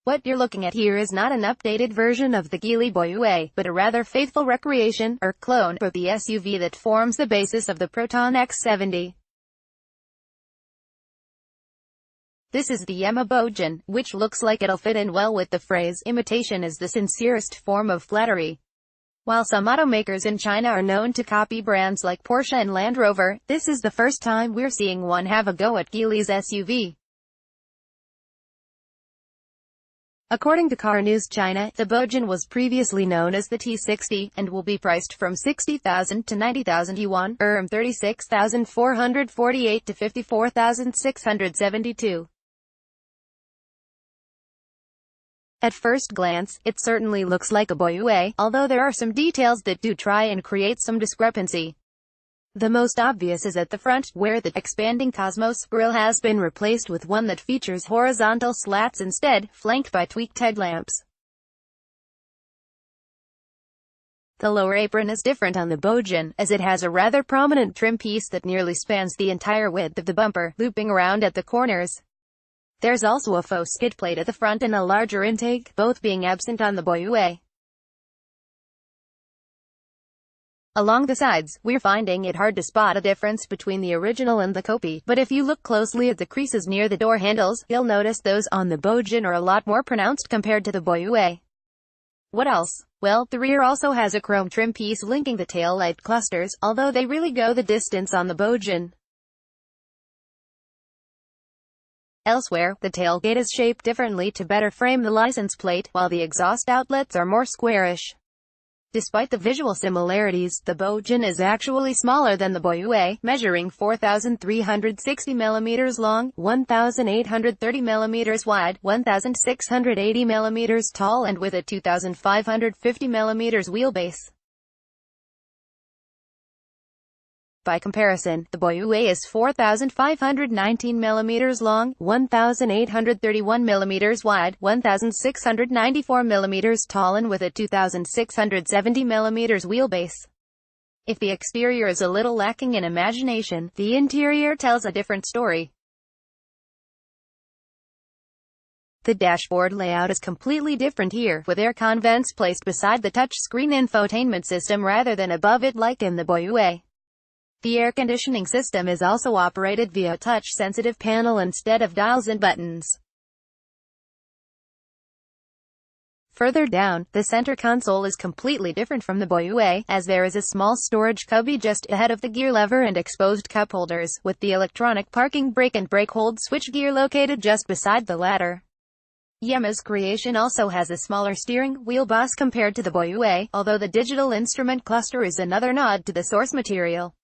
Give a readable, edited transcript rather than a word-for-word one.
What you're looking at here is not an updated version of the Geely Boyue, but a rather faithful recreation, or clone, for the SUV that forms the basis of the Proton X70. This is the Yema Bojun, which looks like it'll fit in well with the phrase, imitation is the sincerest form of flattery. While some automakers in China are known to copy brands like Porsche and Land Rover, this is the first time we're seeing one have a go at Geely's SUV. According to Car News China, the Bojun was previously known as the T60, and will be priced from 60,000 to 90,000 yuan, $36,448 to $54,672. At first glance, it certainly looks like a Boyue, although there are some details that do try and create some discrepancy. The most obvious is at the front, where the expanding Cosmos grille has been replaced with one that features horizontal slats instead, flanked by tweaked headlamps. The lower apron is different on the Bojun, as it has a rather prominent trim piece that nearly spans the entire width of the bumper, looping around at the corners. There's also a faux skid plate at the front and a larger intake, both being absent on the Boyue. Along the sides, we're finding it hard to spot a difference between the original and the copy, but if you look closely at the creases near the door handles, you'll notice those on the Bojun are a lot more pronounced compared to the Boyue. What else? Well, the rear also has a chrome trim piece linking the tail light clusters, although they really go the distance on the Bojun. Elsewhere, the tailgate is shaped differently to better frame the license plate, while the exhaust outlets are more squarish. Despite the visual similarities, the Bojun is actually smaller than the Boyue, measuring 4,360 mm long, 1,830 mm wide, 1,680 mm tall and with a 2,550 mm wheelbase. By comparison, the Boyue is 4,519 mm long, 1,831 mm wide, 1,694 mm tall and with a 2,670 mm wheelbase. If the exterior is a little lacking in imagination, the interior tells a different story. The dashboard layout is completely different here, with air con vents placed beside the touchscreen infotainment system rather than above it like in the Boyue. The air conditioning system is also operated via a touch-sensitive panel instead of dials and buttons. Further down, the center console is completely different from the Boyue, as there is a small storage cubby just ahead of the gear lever and exposed cup holders, with the electronic parking brake and brake hold switch gear located just beside the latter. Yema's creation also has a smaller steering wheel boss compared to the Boyue, although the digital instrument cluster is another nod to the source material.